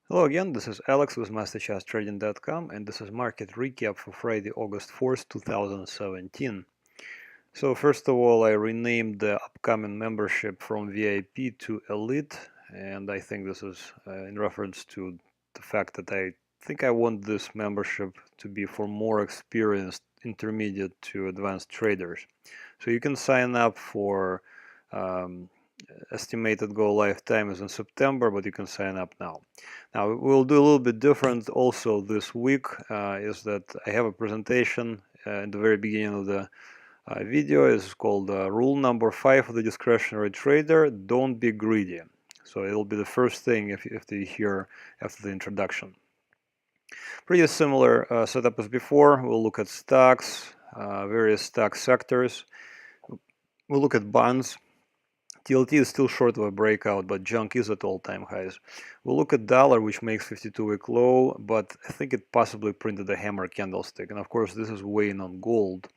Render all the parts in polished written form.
Hello again, this is Alex with MasterChartsTrading.com, and this is market recap for Friday, August 4th, 2017. So first of all, I renamed the upcoming membership from VIP to Elite, and I think this is in reference to the fact that I think I want this membership to be for more experienced intermediate to advanced traders. So you can sign up for um, estimated go live time is in September, but you can sign up now. Now we'll do a little bit different also this week, is that I have a presentation in the very beginning of the video. Is called rule number 5 of the discretionary trader: don't be greedy. So it'll be the first thing if you hear after the introduction. Pretty similar setup as before. We'll look at stocks, various stock sectors. We'll look at bonds. TLT is still short of a breakout, but junk is at all-time highs. We'll look at dollar, which makes 52-week low, but I think it possibly printed a hammer candlestick. And of course, this is weighing on gold.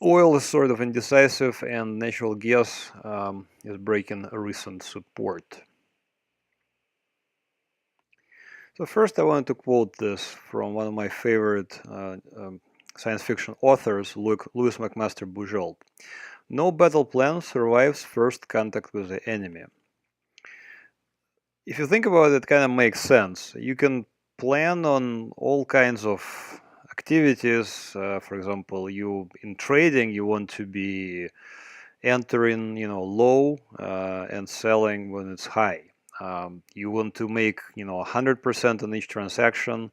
Oil is sort of indecisive, and natural gas is breaking a recent support. So first I wanted to quote this from one of my favorite science fiction authors, Louis McMaster Bujold. No battle plan survives first contact with the enemy. If you think about it, it kind of makes sense. You can plan on all kinds of activities. For example, in trading, you want to be entering, low and selling when it's high. You want to make, 100% on each transaction.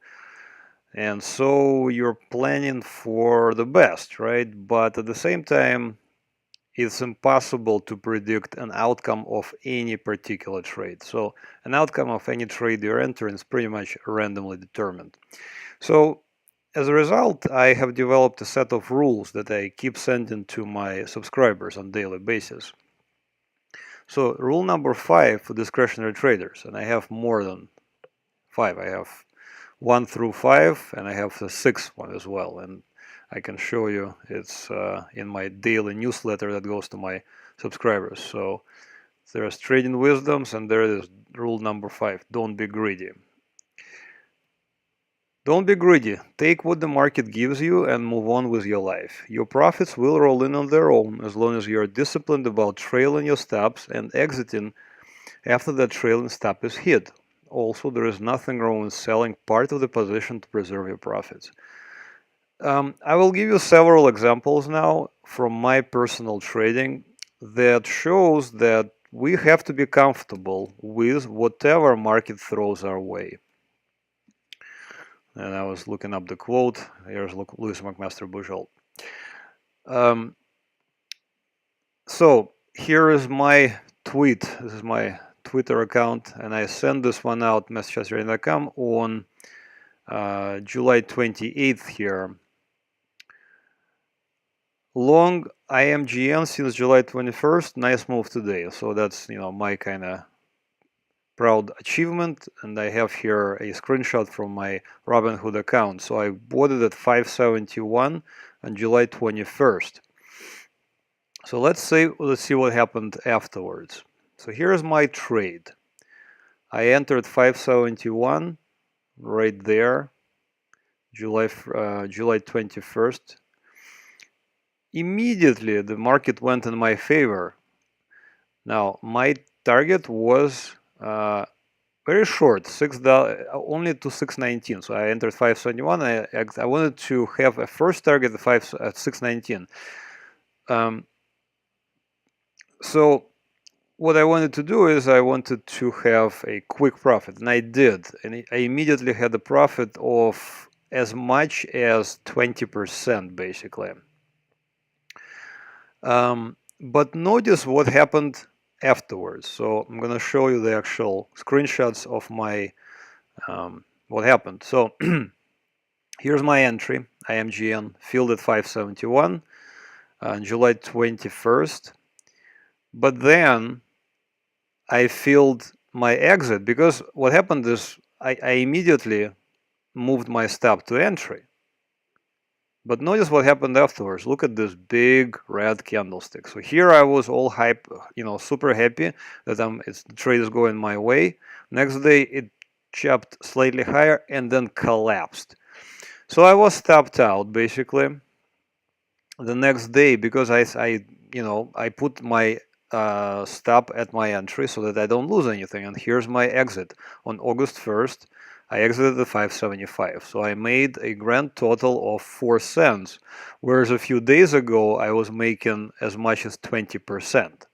And so you're planning for the best, right? But at the same time, it's impossible to predict an outcome of any particular trade. So an outcome of any trade you're entering is pretty much randomly determined. So as a result, I have developed a set of rules that I keep sending to my subscribers on a daily basis. So rule number 5 for discretionary traders, and I have more than 5. I have 1 through 5, and I have the 6th one as well. And I can show you, it's in my daily newsletter that goes to my subscribers. So there's trading wisdoms, and there is rule number 5: don't be greedy. Don't be greedy. Take what the market gives you and move on with your life. Your profits will roll in on their own as long as you are disciplined about trailing your stops and exiting after that trailing stop is hit. Also, there is nothing wrong with selling part of the position to preserve your profits. I will give you several examples now from my personal trading that shows that we have to be comfortable with whatever market throws our way. And I was looking up the quote. Here's Louis McMaster Bujold. So here is my tweet. This is my Twitter account, and I sent this one out, MasterChartsTrading.com, on July 28th here. Long IMGN since July 21st. Nice move today. So that's, my kind of proud achievement. And I have here a screenshot from my Robinhood account. So I bought it at 571 on July 21st. So let's see what happened afterwards. So here's my trade. I entered 571 right there, July 21st. Immediately the market went in my favor. Now my target was very short, $6, only to 619. So I entered 571. I wanted to have a first target at 619. So what I wanted to do is I wanted to have a quick profit, and I did. And I immediately had a profit of as much as 20%, basically. But notice what happened afterwards. So I'm going to show you the actual screenshots of my what happened. So here's my entry, IMGN, filled at 571 on July 21st. But then I filled my exit, because what happened is I immediately moved my stop to entry. But notice what happened afterwards. Look at this big red candlestick. So here I was all hype, super happy that the trade is going my way. Next day it chopped slightly higher, and then collapsed. So I was stopped out basically the next day because I put my stop at my entry so that I don't lose anything. And here's my exit on August 1st. I exited at 575, so I made a grand total of 4 cents, whereas a few days ago I was making as much as 20%.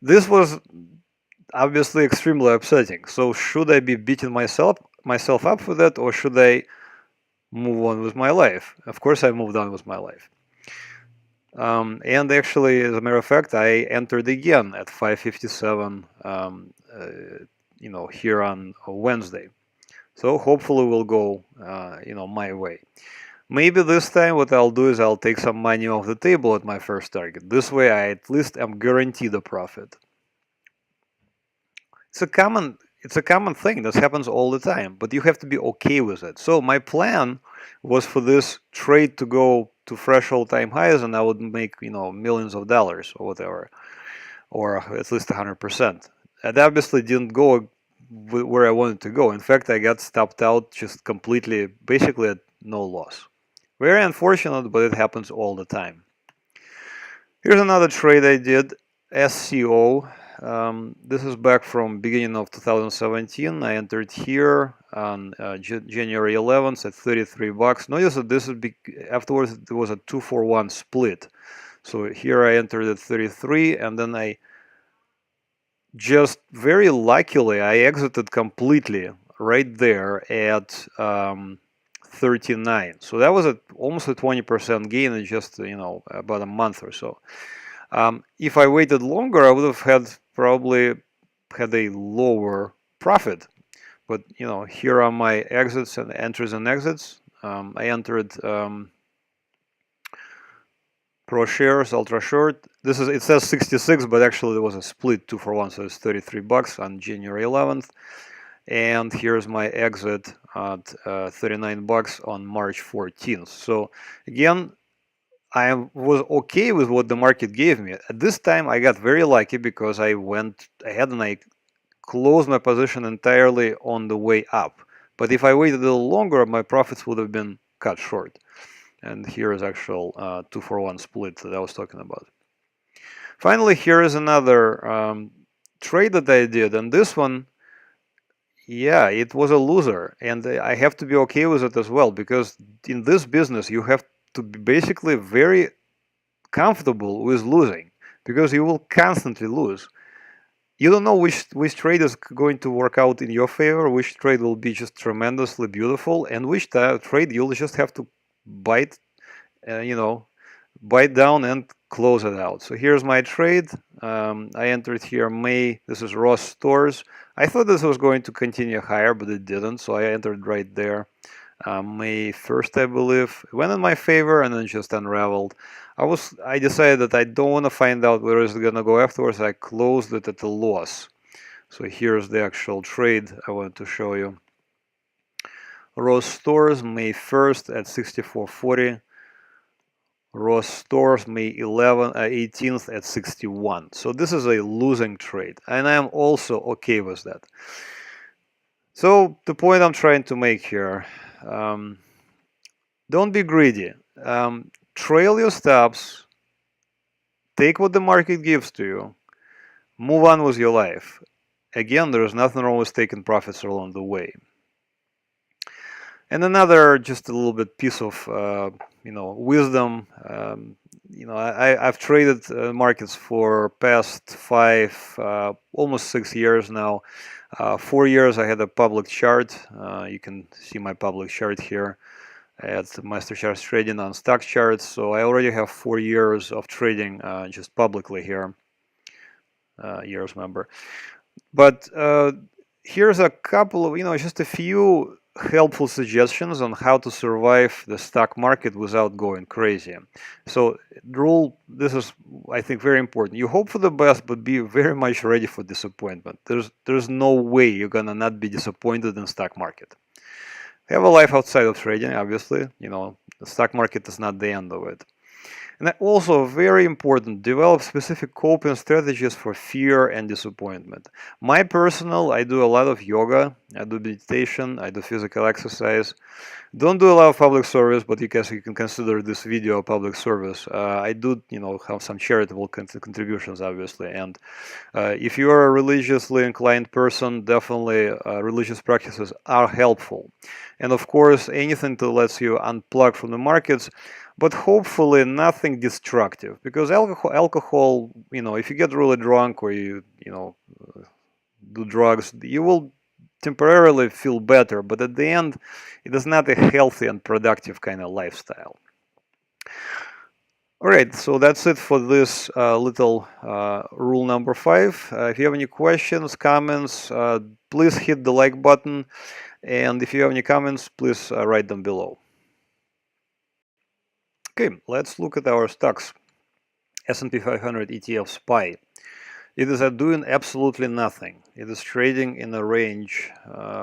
This was obviously extremely upsetting. So should I be beating myself up for that, or should I move on with my life? Of course, I moved on with my life. And actually, as a matter of fact, I entered again at 557, here on Wednesday. So hopefully we'll go, my way. Maybe this time what I'll do is I'll take some money off the table at my first target. This way I at least am guaranteed a profit. It's a common thing that happens all the time, but you have to be okay with it. So my plan was for this trade to go to fresh all-time highs, and I would make millions of dollars or whatever, or at least 100%. It obviously didn't go where I wanted to go. In fact, I got stopped out just completely, basically at no loss. Very unfortunate, but it happens all the time. Here's another trade I did, SCO. This is back from beginning of 2017. I entered here on January 11th at 33 bucks. Notice that this is afterwards there was a 2-for-1 split. So here I entered at 33, and then I just very luckily I exited completely right there at 39. So that was almost a 20% gain in just about a month or so. If I waited longer, I would have probably had a lower profit. But here are my exits and entries and exits. I entered Pro Shares Ultra Short. It says 66, but actually there was a split 2-for-1, so it's 33 bucks on January 11th. And here's my exit at 39 bucks on March 14th. So again, I was okay with what the market gave me. At this time, I got very lucky because I went ahead and I closed my position entirely on the way up. But if I waited a little longer, my profits would have been cut short. And here is actual 2-for-1 split that I was talking about. Finally, here is another trade that I did, and this one, yeah, it was a loser, and I have to be okay with it as well, because in this business you have to be basically very comfortable with losing, because you will constantly lose. You don't know which trade is going to work out in your favor, which trade will be just tremendously beautiful, and which trade you'll just have to bite down and close it out. So here's my trade. I entered here May. This is Ross Stores. I thought this was going to continue higher, but it didn't. So I entered right there. May 1st, I believe. It went in my favor and then just unraveled. I decided that I don't want to find out where it's going to go afterwards. I closed it at a loss. So here's the actual trade I wanted to show you. Ross Stores, May 1st at 64.40. Ross Stores, May 18th at 61. So this is a losing trade, and I am also okay with that. So the point I'm trying to make here, don't be greedy. Trail your stops, take what the market gives to you, move on with your life. Again, there's nothing wrong with taking profits along the way. And another, just a little bit piece of wisdom. I've traded markets for past 5, almost 6 years now. 4 years I had a public chart. You can see my public chart here at MasterCharts Trading on stock charts. So I already have 4 years of trading just publicly here. Years, remember. But here's a couple of, just a few helpful suggestions on how to survive the stock market without going crazy. So this is, I think, very important. You hope for the best, but be very much ready for disappointment. There's no way you're gonna not be disappointed in stock market. Have a life outside of trading, obviously. The stock market is not the end of it. And also, very important, develop specific coping strategies for fear and disappointment. My personal, I do a lot of yoga, I do meditation, I do physical exercise. Don't do a lot of public service, but you guess you can consider this video a public service. I do, have some charitable contributions, obviously. And if you are a religiously inclined person, definitely religious practices are helpful. And of course, anything that lets you unplug from the markets, but hopefully nothing destructive. Because alcohol, if you get really drunk or you do drugs, you will temporarily feel better, but at the end, it is not a healthy and productive kind of lifestyle. All right, so that's it for this little rule number 5. If you have any questions, comments, please hit the like button. And if you have any comments, please write them below. Okay, let's look at our stocks. S&P 500 ETF SPY. It is doing absolutely nothing. It is trading in a range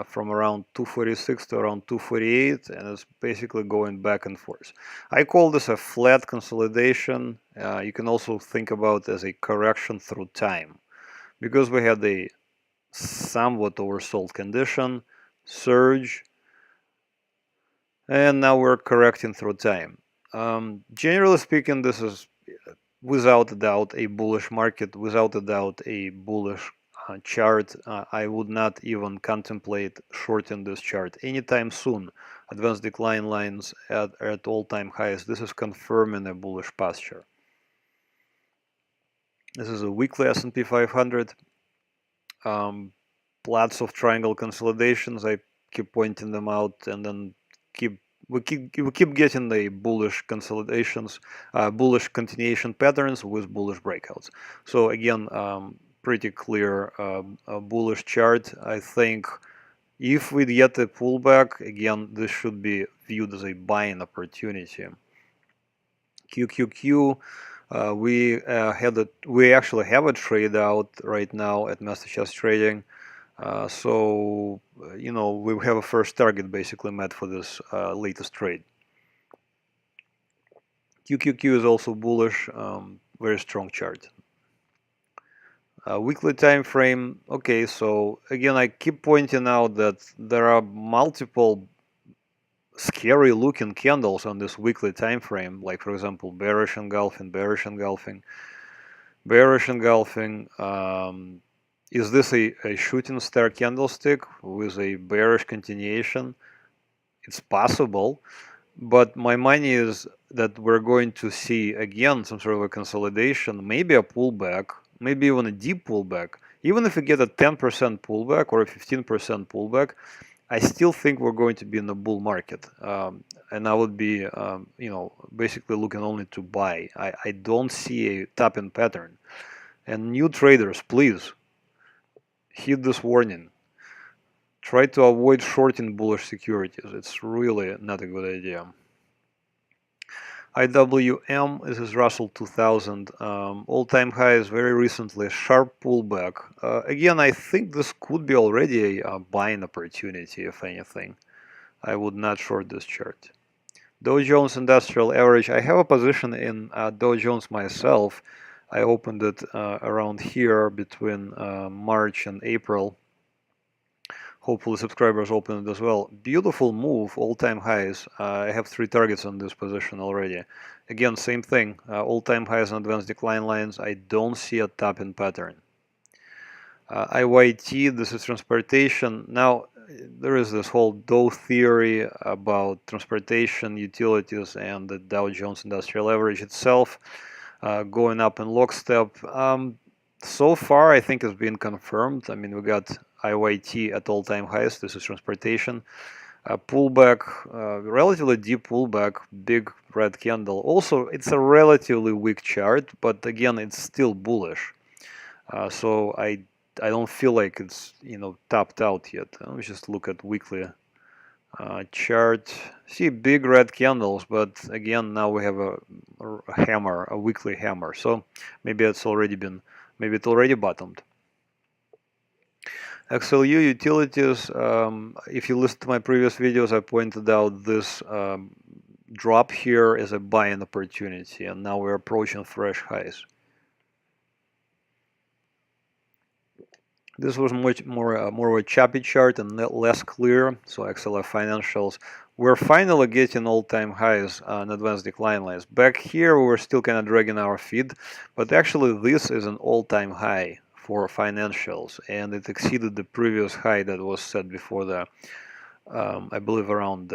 from around 246 to around 248, and it's basically going back and forth. I call this a flat consolidation. You can also think about it as a correction through time, because we had a somewhat oversold condition, surge, and now we're correcting through time. Generally speaking, this is without a doubt a bullish market, without a doubt a bullish chart. I would not even contemplate shorting this chart anytime soon. Advanced decline lines at all-time highs. This is confirming a bullish posture. This is a weekly S&P 500. Lots of triangle consolidations. I keep pointing them out, and then we keep getting the bullish consolidations, bullish continuation patterns with bullish breakouts. So again, pretty clear a bullish chart. I think if we get a pullback, again, this should be viewed as a buying opportunity. QQQ. We actually have a trade out right now at MasterCharts Trading. So we have a first target basically met for this latest trade. QQQ is also bullish, very strong chart. Weekly time frame. Okay, so again, I keep pointing out that there are multiple scary looking candles on this weekly time frame, like for example bearish engulfing, bearish engulfing, bearish engulfing. Is this a shooting star candlestick with a bearish continuation? It's possible, but my money is that we're going to see again some sort of a consolidation, maybe a pullback, maybe even a deep pullback. Even if we get a 10% pullback or a 15% pullback, I still think we're going to be in a bull market, and I would be, basically looking only to buy. I don't see a top-in pattern. And new traders, please heed this warning. Try to avoid shorting bullish securities. It's really not a good idea. IWM, this is Russell 2000, all-time highs very recently, sharp pullback. Again, I think this could be already a buying opportunity, if anything. I would not short this chart. Dow Jones Industrial Average, I have a position in Dow Jones myself. I opened it around here between March and April. Hopefully subscribers open it as well. Beautiful move, all-time highs. I have 3 targets on this position already. Again, same thing, all-time highs on advanced decline lines. I don't see a top-in pattern. IYT, this is transportation. Now, there is this whole Dow theory about transportation, utilities, and the Dow Jones Industrial Average itself going up in lockstep. So far, I think it's been confirmed. I mean, we got IYT at all-time highs. This is transportation. Pullback, relatively deep pullback, big red candle. Also, it's a relatively weak chart, but again, it's still bullish. So I don't feel like it's topped out yet. Let me just look at weekly chart. See big red candles, but again, now we have a hammer, a weekly hammer. So maybe it's already been, maybe it already bottomed. XLU utilities, if you listen to my previous videos, I pointed out this drop here is a buying opportunity, and now we're approaching fresh highs. This was much more of a choppy chart and less clear. So XLF financials, we're finally getting all-time highs on advanced decline lines. Back here, we were still kind of dragging our feet, but actually this is an all-time high for financials, and it exceeded the previous high that was set before the, I believe, around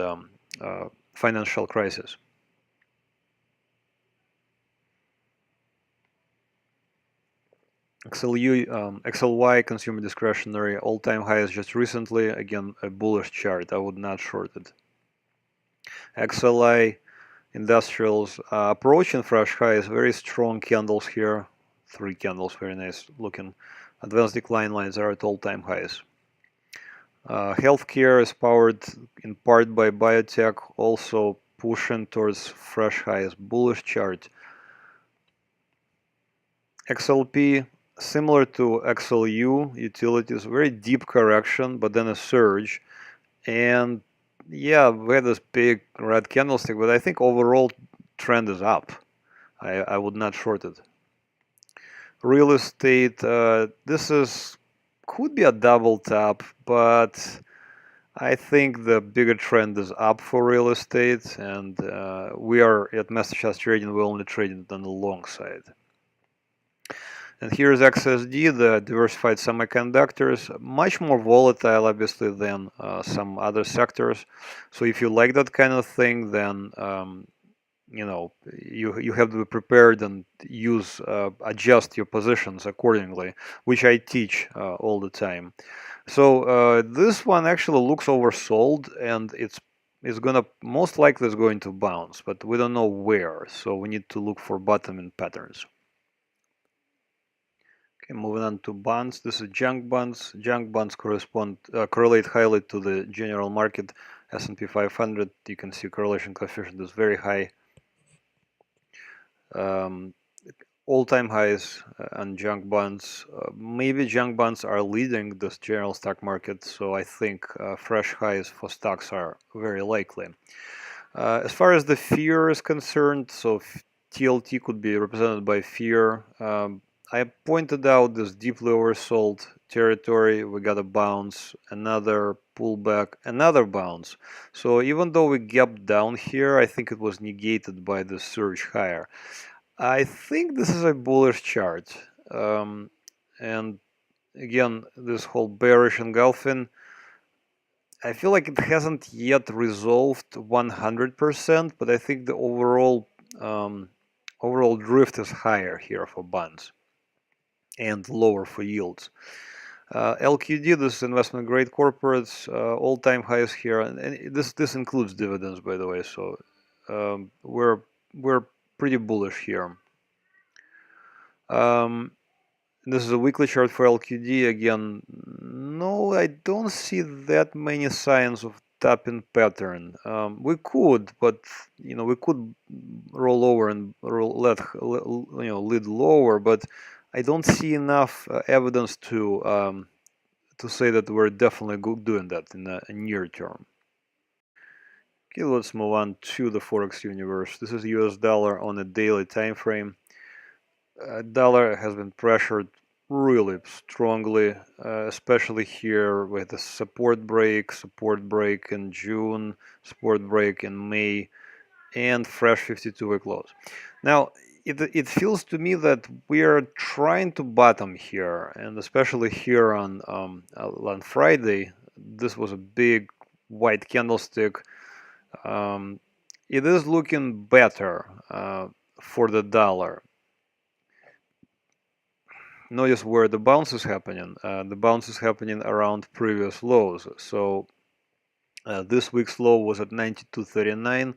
financial crisis. XLY consumer discretionary all-time highs just recently. Again, a bullish chart. I would not short it. XLI industrials approaching fresh highs. Very strong candles here. 3 candles, very nice looking. Advanced decline lines are at all-time highs. Healthcare is powered in part by biotech, also pushing towards fresh highs. Bullish chart. XLP, similar to XLU utilities, very deep correction, but then a surge. And yeah, we had this big red candlestick, but I think overall trend is up. I would not short it. Real estate, this could be a double top, but I think the bigger trend is up for real estate, and we are at MasterCharts Trading, we're only trading on the long side. And here's XSD, the diversified semiconductors, much more volatile, obviously, than some other sectors. So if you like that kind of thing, then you know you have to be prepared and adjust your positions accordingly, which I teach all the time. So this one actually looks oversold, and it's gonna most likely is going to bounce, but we don't know where. So we need to look for bottoming patterns. Okay, moving on to bonds. This is junk bonds. Junk bonds correlate highly to the general market S&P 500. You can see correlation coefficient is very high. All-time highs on junk bonds. Maybe junk bonds are leading this general stock market, so I think fresh highs for stocks are very likely. As far as the fear is concerned, so TLT could be represented by fear. I pointed out this deeply oversold territory. We got a bounce, another pullback, another bounce. So even though we gapped down here, I think it was negated by the surge higher. I think this is a bullish chart. And again, this whole bearish engulfing, I feel like it hasn't yet resolved 100%, but I think the overall drift is higher here for bonds and lower for yields. LQD, this investment grade corporates, all-time highs here, and this includes dividends, by the way. So we're pretty bullish here. This is a weekly chart for LQD. Again, no, I don't see that many signs of tapping pattern. We could, but we could roll over and lead lower, but I don't see enough evidence to say that we're definitely doing that in the near term. Okay, let's move on to the Forex universe. This is US dollar on a daily time frame. Dollar has been pressured really strongly, especially here with the support break in June, support break in May, and fresh 52-week lows. Now, it feels to me that we are trying to bottom here, and especially here on Friday, this was a big white candlestick. It is looking better for the dollar. Notice where the bounce is happening. The bounce is happening around previous lows. So this week's low was at 92.39,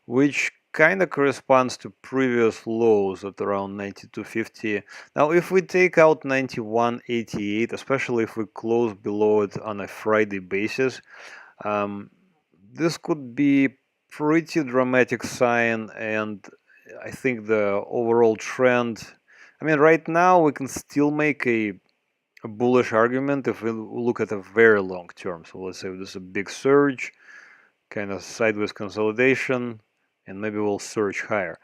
which kind of corresponds to previous lows at around 92.50. Now, if we take out 91.88, especially if we close below it on a Friday basis, this could be pretty dramatic sign, and I think the overall trend, I mean, right now we can still make a bullish argument if we look at a very long term. So let's say this is a big surge, kind of sideways consolidation, and maybe we'll surge higher.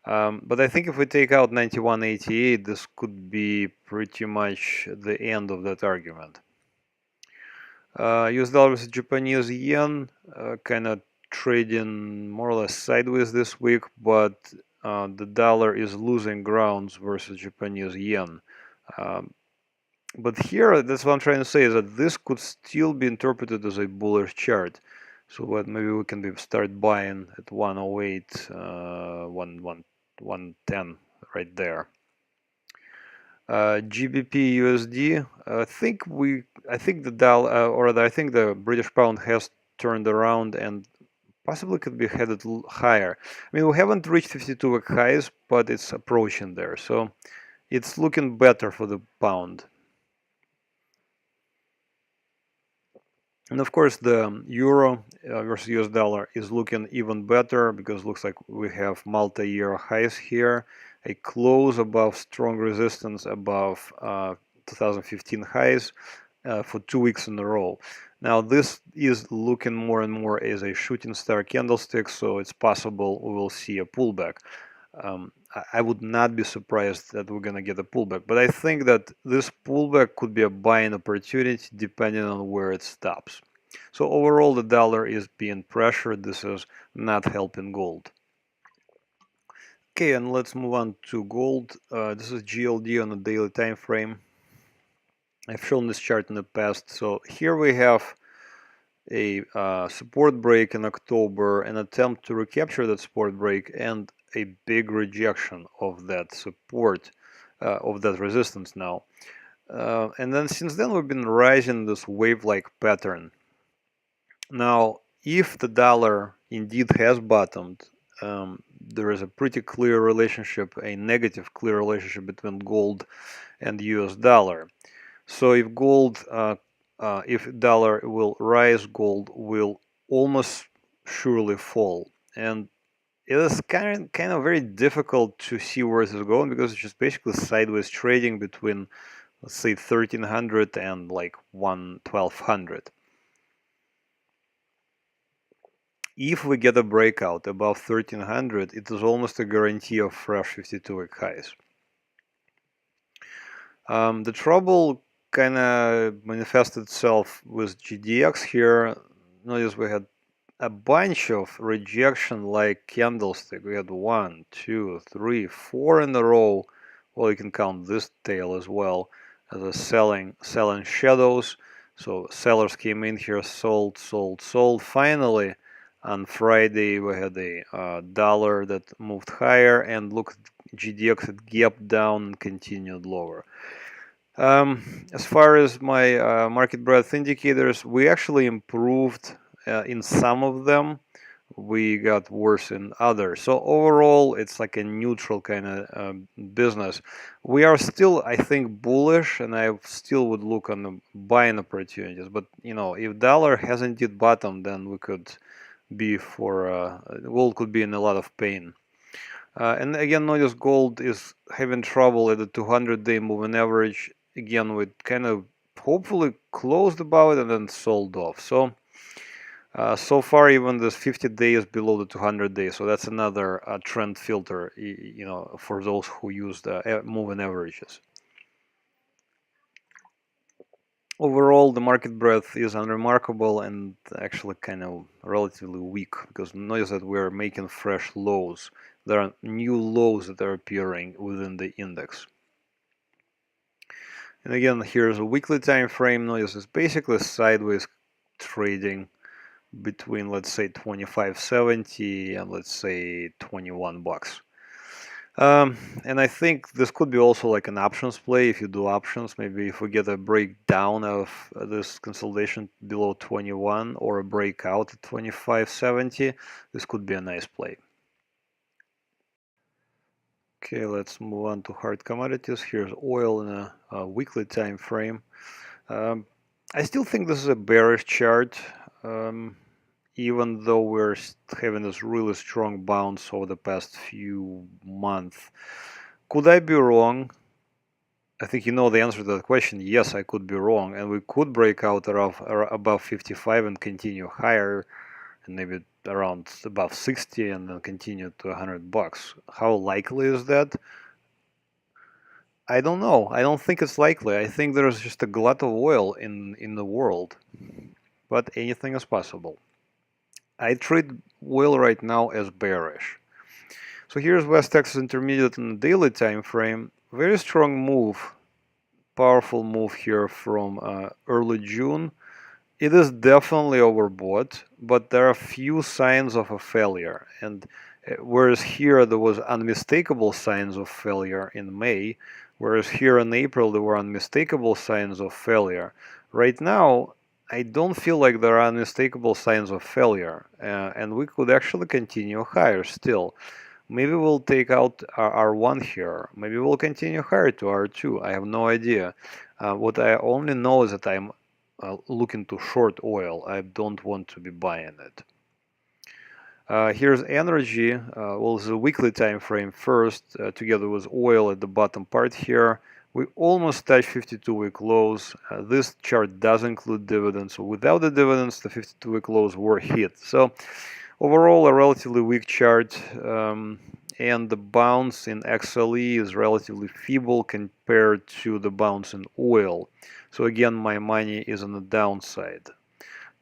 But I think if we take out 91.88, this could be pretty much the end of that argument. US dollar versus Japanese yen, kind of trading more or less sideways this week, but the dollar is losing grounds versus Japanese yen. But here, that's what I'm trying to say, is that this could still be interpreted as a bullish chart. So what maybe we can start buying at 108, 110 right there. GBP USD. I think the dollar, or rather, I think the British pound has turned around and possibly could be headed higher. I mean, we haven't reached 52-week highs, but it's approaching there. So it's looking better for the pound. And of course, the euro versus US dollar is looking even better because it looks like we have multi-year highs here, a close above strong resistance above 2015 highs for 2 weeks in a row. Now, this is looking more and more as a shooting star candlestick, so it's possible we will see a pullback. I would not be surprised that we're going to get a pullback, but I think that this pullback could be a buying opportunity depending on where it stops. So overall, the dollar is being pressured. This is not helping gold. Okay, and let's move on to gold. This is GLD on a daily time frame. I've shown this chart in the past. So here we have a support break in October, an attempt to recapture that support break, and a big rejection of that support, of that resistance now. And then since then we've been rising this wave-like pattern. Now, if the dollar indeed has bottomed, there is a pretty clear relationship, a negative clear relationship between gold and US dollar. So if gold, if dollar will rise, gold will almost surely fall. And it is kind of very difficult to see where this is going because it's just basically sideways trading between, let's say, 1300 and like 1200. If we get a breakout above 1300, it is almost a guarantee of fresh 52-week highs. The trouble kind of manifested itself with GDX here. Notice we had a bunch of rejection-like candlestick. We had 1, 2, 3, 4 in a row. Well, you can count this tail as well as a selling shadows. So sellers came in here, sold, sold, sold. Finally, on Friday, we had a dollar that moved higher, and look, GDX had gapped down and continued lower. As far as my market breadth indicators, we actually improved in some of them. We got worse in others. So overall, it's like a neutral kind of business. We are still, I think, bullish, and I still would look on the buying opportunities. But you know, if dollar hasn't yet bottomed, then we could be gold could be in a lot of pain. And again, notice gold is having trouble at the 200-day moving average. Again, we kind of hopefully closed above it and then sold off. So so far, even this 50 days below the 200 days. So that's another trend filter, you know, for those who use the moving averages. Overall, the market breadth is unremarkable and actually kind of relatively weak, because notice that we're making fresh lows. There are new lows that are appearing within the index. And again, here's a weekly time frame. Notice it's basically sideways trading between, let's say, 25.70 and let's say 21 bucks. And I think this could be also like an options play if you do options. Maybe if we get a breakdown of this consolidation below 21 or a breakout at 25.70, this could be a nice play. Okay, let's move on to hard commodities. Here's oil in a weekly time frame. I still think this is a bearish chart. Even though we're having this really strong bounce over the past few months. Could I be wrong? I think you know the answer to that question. Yes, I could be wrong, and we could break out above 55 and continue higher, and maybe around above 60 and then continue to $100. How likely is that? I don't know. I don't think it's likely. I think there's just a glut of oil in the world, but anything is possible. I treat oil right now as bearish. So here's West Texas Intermediate in the daily time frame. Very strong move, powerful move here from early June. It is definitely overbought, but there are few signs of a failure. And whereas here there was unmistakable signs of failure in May, whereas here in April there were unmistakable signs of failure. Right now, I don't feel like there are unmistakable signs of failure, and we could actually continue higher still. Maybe we'll take out our R1 here. Maybe we'll continue higher to R2. I have no idea. What I only know is that I'm looking to short oil. I don't want to be buying it. Here's energy. Well, it's a weekly time frame first, together with oil at the bottom part here. We almost touched 52-week lows. This chart does include dividends. So without the dividends, the 52-week lows were hit. So overall, a relatively weak chart, and the bounce in XLE is relatively feeble compared to the bounce in oil. So again, my money is on the downside.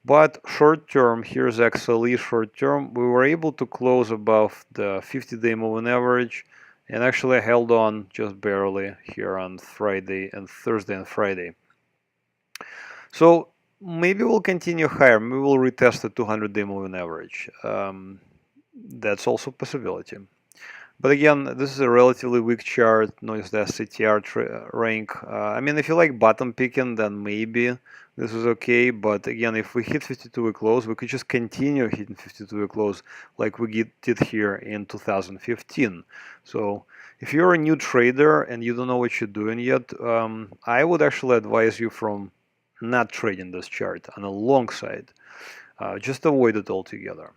But short term, here's XLE short term. We were able to close above the 50-day moving average, and actually held on just barely here on Friday and Thursday and Friday. So maybe we'll continue higher. Maybe we'll retest the 200-day moving average. That's also a possibility. But again, this is a relatively weak chart. Notice the CTR rank. I mean, if you like bottom picking, then maybe this is okay. But again, if we hit 52-week lows, we could just continue hitting 52-week lows like we did here in 2015. So if you're a new trader and you don't know what you're doing yet, I would actually advise you from not trading this chart on a long side. Just avoid it altogether.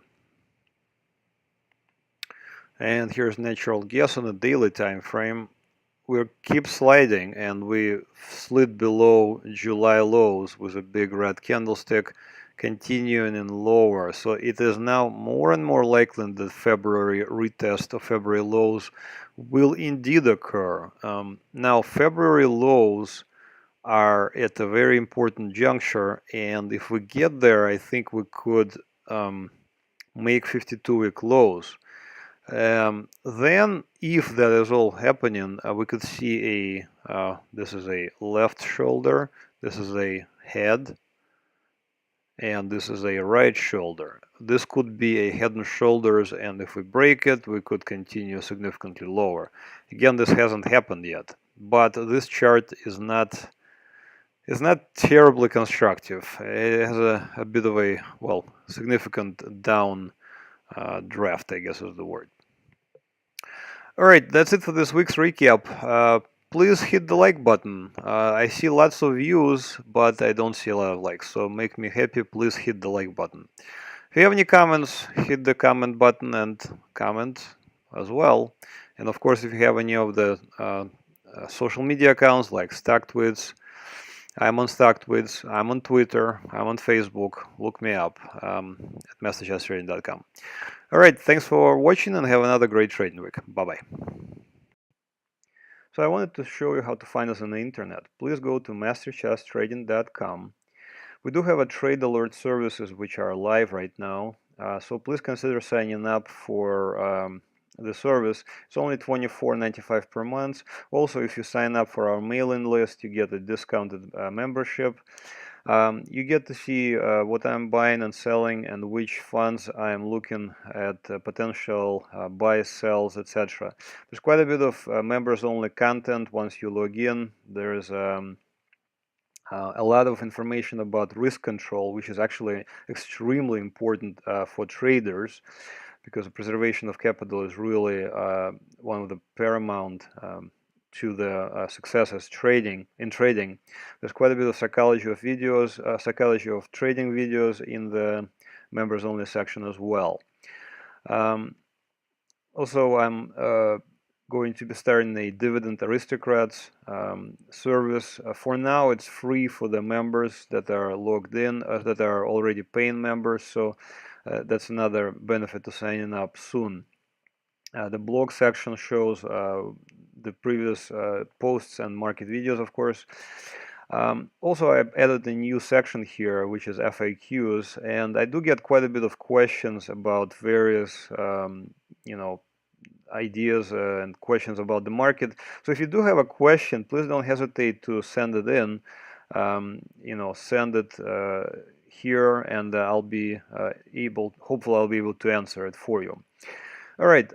And here's natural gas on a daily time frame. We keep sliding, and we slid below July lows with a big red candlestick, continuing in lower. So it is now more and more likely that February retest of February lows will indeed occur. Now February lows are at a very important juncture, and if we get there, I think we could make 52-week lows. Then, if that is all happening, we could see this is a left shoulder, this is a head, and this is a right shoulder. This could be a head and shoulders, and if we break it, we could continue significantly lower. Again, this hasn't happened yet, but this chart is not terribly constructive. It has a bit of a, well, significant down draft, I guess is the word. All right, that's it for this week's recap. Please hit the like button. I see lots of views, but I don't see a lot of likes, so make me happy. Please hit the like button. If you have any comments, hit the comment button and comment as well. And of course, if you have any of the social media accounts like StockTweets, I'm on StockTweets, I'm on Twitter, I'm on Facebook. Look me up at MasterChartsTrading.com. All right, thanks for watching and have another great trading week. Bye-bye. So I wanted to show you how to find us on the internet. Please go to MasterChartsTrading.com. We do have a trade alert services which are live right now. So please consider signing up for the service. It's only $24.95 per month. Also, if you sign up for our mailing list, you get a discounted membership. You get to see what I'm buying and selling and which funds I'm looking at, potential buys, sells, etc. There's quite a bit of members-only content once you log in. There's a lot of information about risk control, which is actually extremely important for traders, because the preservation of capital is really one of the paramount to the success as trading. There's quite a bit of psychology of videos, psychology of trading videos in the members only section as well. Also, I'm going to be starting a Dividend Aristocrats service. For now, it's free for the members that are logged in, that are already paying members. So That's another benefit to signing up soon. The blog section shows the previous posts and market videos, of course. Also, I've added a new section here, which is FAQs, and I do get quite a bit of questions about various, ideas and questions about the market. So if you do have a question, please don't hesitate to send it in. Send it here, and I'll be hopefully I'll be able to answer it for you. All right.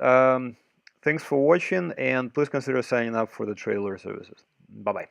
Thanks for watching, and please consider signing up for the trade alert services. Bye-bye.